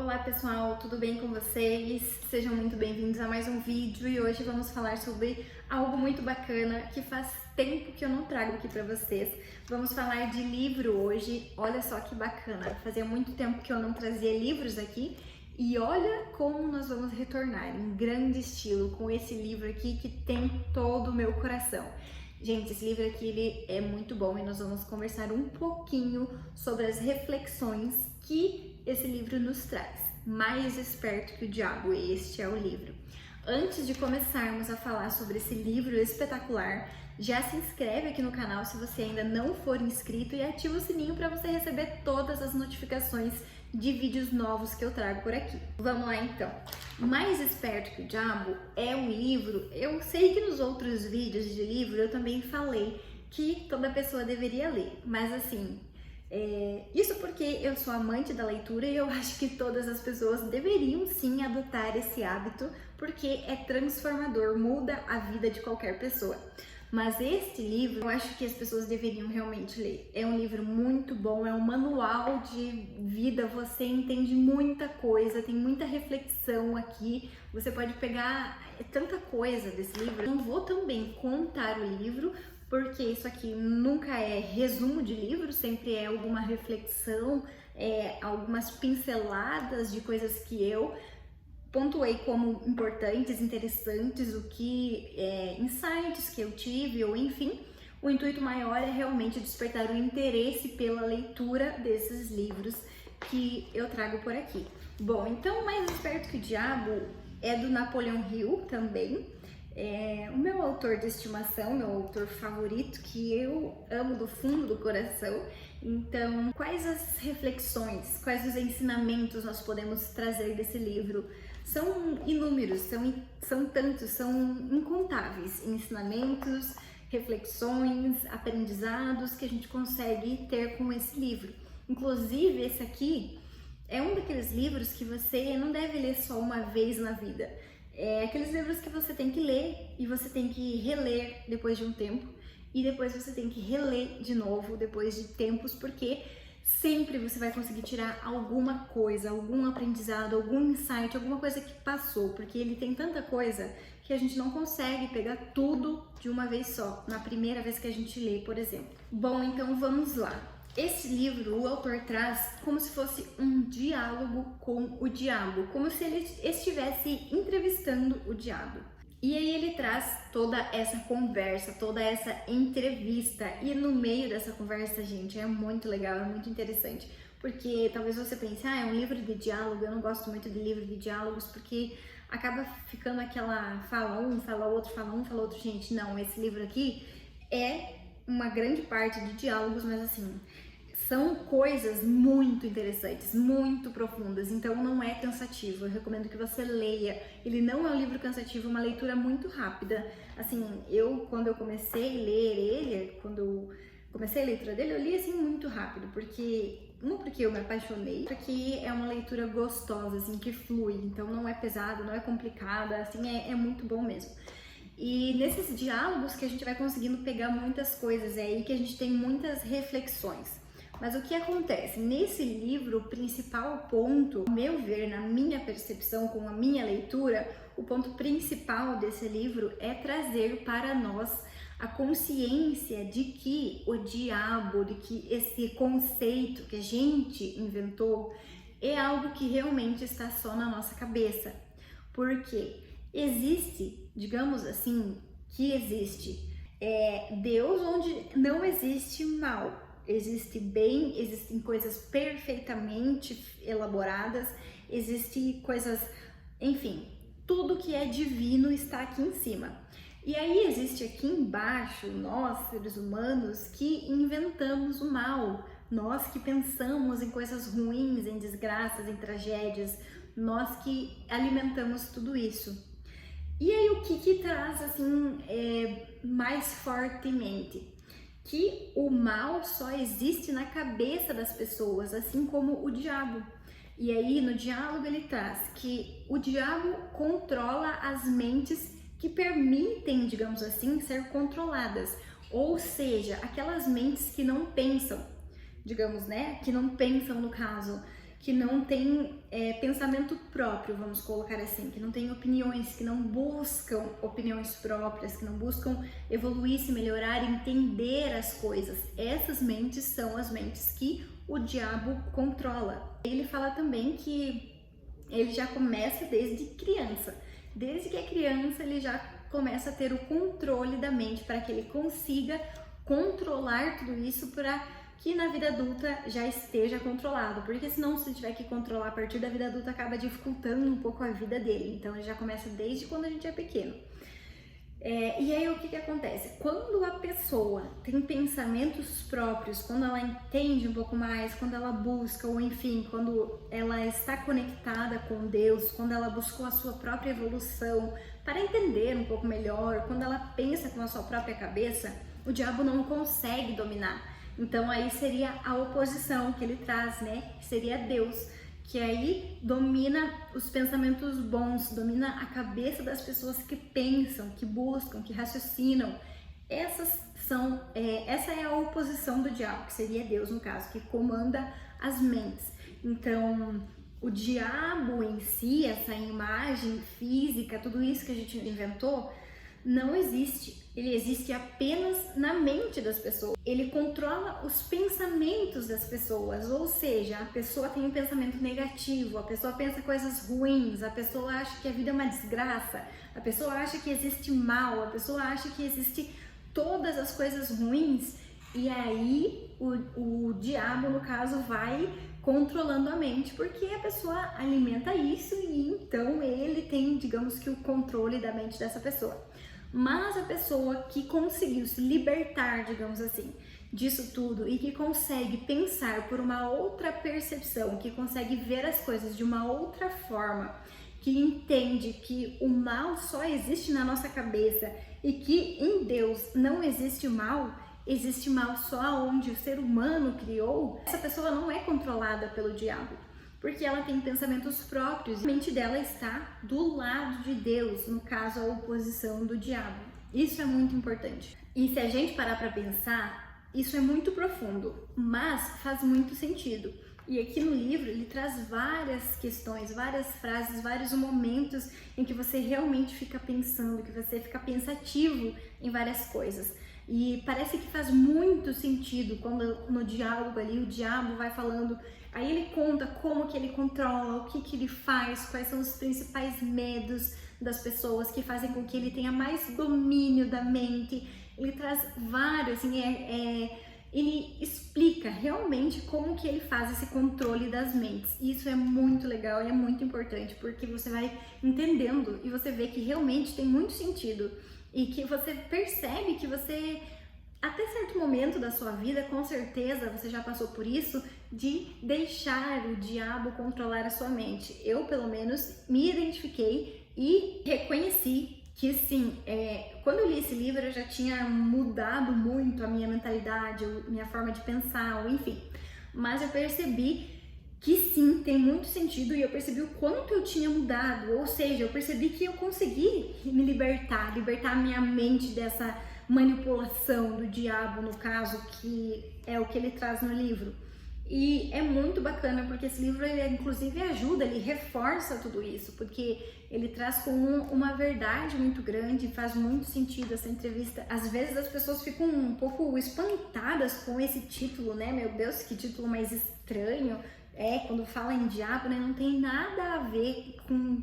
Olá pessoal, tudo bem com vocês? Sejam muito bem-vindos a mais um vídeo e hoje vamos falar sobre algo muito bacana que faz tempo que eu não trago aqui pra vocês. Vamos falar de livro hoje, olha só que bacana, fazia muito tempo que eu não trazia livros aqui e olha como nós vamos retornar em grande estilo com esse livro aqui que tem todo o meu coração. Gente, esse livro aqui ele é muito bom e nós vamos conversar um pouquinho sobre as reflexões que esse livro nos traz. Mais Esperto que o Diabo, este é o livro. Antes de começarmos a falar sobre esse livro espetacular, já se inscreve aqui no canal se você ainda não for inscrito e ativa o sininho para você receber todas as notificações de vídeos novos que eu trago por aqui. Vamos lá então. Mais Esperto que o Diabo é um livro, eu sei que nos outros vídeos de livro eu também falei que toda pessoa deveria ler, mas assim, isso porque eu sou amante da leitura e eu acho que todas as pessoas deveriam sim adotar esse hábito, porque é transformador, muda a vida de qualquer pessoa. Mas este livro, eu acho que as pessoas deveriam realmente ler. É um livro muito bom, é um manual de vida, você entende muita coisa, tem muita reflexão aqui, você pode pegar tanta coisa desse livro. Eu não vou também contar o livro, porque isso aqui nunca é resumo de livro, sempre é alguma reflexão, algumas pinceladas de coisas que eu pontuei como importantes, interessantes, insights que eu tive, ou enfim, o intuito maior é realmente despertar o interesse pela leitura desses livros que eu trago por aqui. Bom, então Mais Esperto que o Diabo é do Napoleon Hill também, o meu autor de estimação, meu autor favorito, que eu amo do fundo do coração. Então, quais as reflexões, quais os ensinamentos nós podemos trazer desse livro? São inúmeros, são tantos, são incontáveis ensinamentos, reflexões, aprendizados que a gente consegue ter com esse livro. Inclusive, esse aqui é um daqueles livros que você não deve ler só uma vez na vida. É aqueles livros que você tem que ler e você tem que reler depois de um tempo e depois você tem que reler de novo depois de tempos, porque sempre você vai conseguir tirar alguma coisa, algum aprendizado, algum insight, alguma coisa que passou, porque ele tem tanta coisa que a gente não consegue pegar tudo de uma vez só, na primeira vez que a gente lê, por exemplo. Bom, então vamos lá. Esse livro, o autor traz como se fosse um diálogo com o diabo, como se ele estivesse entrevistando o diabo. E aí ele traz toda essa conversa, toda essa entrevista, e no meio dessa conversa, gente, é muito legal, é muito interessante, porque talvez você pense, é um livro de diálogo, eu não gosto muito de livro de diálogos, porque acaba ficando aquela fala um, fala outro, fala um, fala outro. Gente, não, esse livro aqui é uma grande parte de diálogos, mas assim, são coisas muito interessantes, muito profundas, então não é cansativo. Eu recomendo que você leia. Ele não é um livro cansativo, é uma leitura muito rápida. Assim, quando eu comecei a ler ele, quando eu comecei a leitura dele, eu li assim muito rápido, não porque eu me apaixonei, porque é uma leitura gostosa, assim, que flui, então não é pesado, não é complicada, assim, é muito bom mesmo. E nesses diálogos que a gente vai conseguindo pegar muitas coisas, é aí que a gente tem muitas reflexões. Mas o que acontece? Nesse livro, o principal ponto, ao meu ver, na minha percepção, com a minha leitura, o ponto principal desse livro é trazer para nós a consciência de que o diabo, de que esse conceito que a gente inventou é algo que realmente está só na nossa cabeça. Porque existe, digamos assim, que existe Deus onde não existe mal. Existe bem, existem coisas perfeitamente elaboradas, existem coisas, enfim, tudo que é divino está aqui em cima. E aí existe aqui embaixo, nós, seres humanos, que inventamos o mal, nós que pensamos em coisas ruins, em desgraças, em tragédias, nós que alimentamos tudo isso. E aí o que traz assim mais fortemente? Que o mal só existe na cabeça das pessoas, assim como o diabo. E aí no diálogo ele traz que o diabo controla as mentes que permitem, digamos assim, ser controladas. Ou seja, aquelas mentes que não pensam, digamos, né? Que não pensam no caso, que não tem pensamento próprio, vamos colocar assim, que não tem opiniões, que não buscam opiniões próprias, que não buscam evoluir, se melhorar, entender as coisas. Essas mentes são as mentes que o diabo controla. Ele fala também que ele já começa desde criança. Desde que é criança, ele já começa a ter o controle da mente para que ele consiga controlar tudo isso para que na vida adulta já esteja controlado, porque senão se tiver que controlar a partir da vida adulta acaba dificultando um pouco a vida dele, então ele já começa desde quando a gente é pequeno. E aí o que acontece? Quando a pessoa tem pensamentos próprios, quando ela entende um pouco mais, quando ela busca, ou enfim, quando ela está conectada com Deus, quando ela buscou a sua própria evolução para entender um pouco melhor, quando ela pensa com a sua própria cabeça, o diabo não consegue dominar. Então aí seria a oposição que ele traz, né? Seria Deus, que aí domina os pensamentos bons, domina a cabeça das pessoas que pensam, que buscam, que raciocinam. Essa é a oposição do diabo, que seria Deus no caso, que comanda as mentes. Então o diabo em si, essa imagem física, tudo isso que a gente inventou, não existe. Ele existe apenas na mente das pessoas. Ele controla os pensamentos das pessoas, ou seja, a pessoa tem um pensamento negativo, a pessoa pensa coisas ruins, a pessoa acha que a vida é uma desgraça, a pessoa acha que existe mal, a pessoa acha que existe todas as coisas ruins, e aí o diabo, no caso, vai controlando a mente, porque a pessoa alimenta isso e então ele tem, digamos que, o controle da mente dessa pessoa. Mas a pessoa que conseguiu se libertar, digamos assim, disso tudo e que consegue pensar por uma outra percepção, que consegue ver as coisas de uma outra forma, que entende que o mal só existe na nossa cabeça e que em Deus não existe mal, existe mal só onde o ser humano criou, essa pessoa não é controlada pelo diabo, porque ela tem pensamentos próprios, a mente dela está do lado de Deus, no caso a oposição do diabo. Isso é muito importante. E se a gente parar para pensar, isso é muito profundo, mas faz muito sentido. E aqui no livro ele traz várias questões, várias frases, vários momentos em que você realmente fica pensando, que você fica pensativo em várias coisas. E parece que faz muito sentido quando no diálogo ali o diabo vai falando, aí ele conta como que ele controla, o que ele faz, quais são os principais medos das pessoas que fazem com que ele tenha mais domínio da mente. Ele traz vários, assim, ele explica realmente como que ele faz esse controle das mentes. E isso é muito legal e é muito importante, porque você vai entendendo e você vê que realmente tem muito sentido. E que você percebe que você, até certo momento da sua vida, com certeza você já passou por isso, de deixar o diabo controlar a sua mente. Eu, pelo menos, me identifiquei e reconheci que sim, quando eu li esse livro eu já tinha mudado muito a minha mentalidade, a minha forma de pensar, enfim. Mas eu percebi que sim, tem muito sentido e eu percebi o quanto eu tinha mudado, ou seja, eu percebi que eu consegui me libertar a minha mente dessa manipulação do diabo, no caso, que é o que ele traz no livro. E é muito bacana porque esse livro, ele inclusive ajuda, ele reforça tudo isso, porque ele traz com uma verdade muito grande, faz muito sentido essa entrevista. Às vezes as pessoas ficam um pouco espantadas com esse título, né? Meu Deus, que título mais estranho. Quando fala em diabo, né, não tem nada a ver com...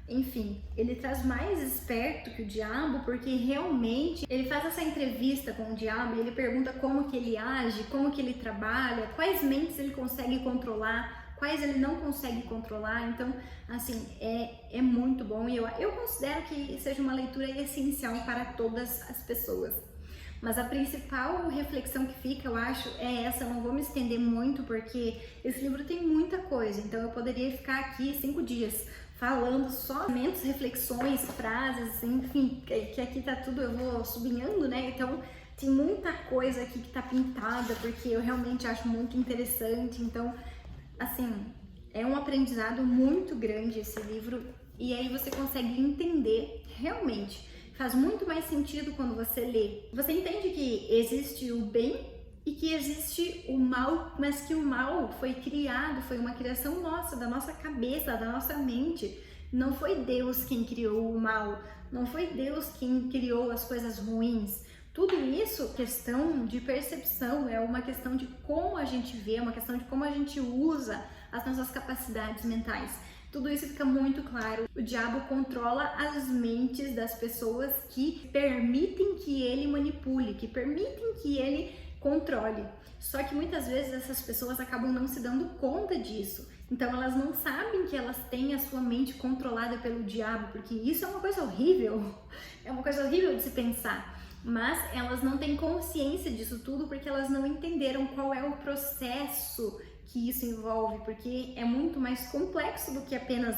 Enfim, ele traz mais esperto que o diabo, porque realmente ele faz essa entrevista com o diabo e ele pergunta como que ele age, como que ele trabalha, quais mentes ele consegue controlar, quais ele não consegue controlar. Então, assim, é muito bom e eu considero que seja uma leitura essencial para todas as pessoas. Mas a principal reflexão que fica, eu acho, é essa. Eu não vou me estender muito porque esse livro tem muita coisa, então eu poderia ficar aqui 5 dias falando só momentos, reflexões, frases, enfim, que aqui tá tudo, eu vou sublinhando, né? Então tem muita coisa aqui que tá pintada, porque eu realmente acho muito interessante. Então, assim, é um aprendizado muito grande esse livro e aí você consegue entender realmente. Faz muito mais sentido quando você lê. Você entende que existe o bem e que existe o mal, mas que o mal foi criado, foi uma criação nossa, da nossa cabeça, da nossa mente. Não foi Deus quem criou o mal, não foi Deus quem criou as coisas ruins. Tudo isso, questão de percepção, é uma questão de como a gente vê, é uma questão de como a gente usa as nossas capacidades mentais. Tudo isso fica muito claro. O diabo controla as mentes das pessoas que permitem que ele manipule, que permitem que ele controle. Só que muitas vezes essas pessoas acabam não se dando conta disso. Então elas não sabem que elas têm a sua mente controlada pelo diabo, porque isso é uma coisa horrível. É uma coisa horrível de se pensar. Mas elas não têm consciência disso tudo porque elas não entenderam qual é o processo que isso envolve, porque é muito mais complexo do que apenas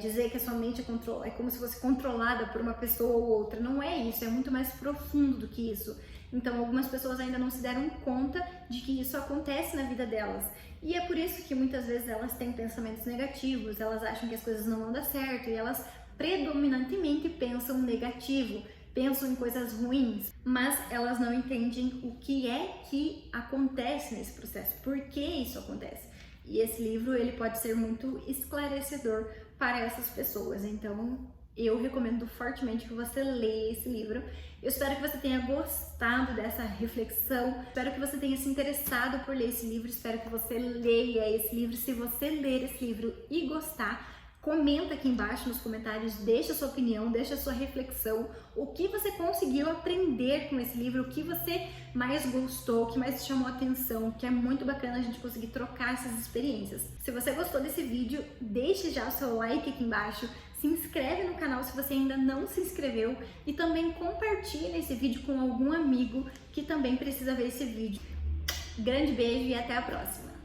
dizer que a sua mente é como se fosse controlada por uma pessoa ou outra. Não é isso, é muito mais profundo do que isso. Então algumas pessoas ainda não se deram conta de que isso acontece na vida delas. E é por isso que muitas vezes elas têm pensamentos negativos, elas acham que as coisas não vão dar certo e elas predominantemente pensam negativo, pensam em coisas ruins, mas elas não entendem o que é que acontece nesse processo, por que isso acontece. E esse livro ele pode ser muito esclarecedor para essas pessoas, então eu recomendo fortemente que você leia esse livro. Eu espero que você tenha gostado dessa reflexão, espero que você tenha se interessado por ler esse livro, espero que você leia esse livro. Se você ler esse livro e gostar, comenta aqui embaixo nos comentários, deixa a sua opinião, deixa a sua reflexão, o que você conseguiu aprender com esse livro, o que você mais gostou, o que mais te chamou a atenção, que é muito bacana a gente conseguir trocar essas experiências. Se você gostou desse vídeo, deixe já o seu like aqui embaixo, se inscreve no canal se você ainda não se inscreveu e também compartilhe esse vídeo com algum amigo que também precisa ver esse vídeo. Grande beijo e até a próxima!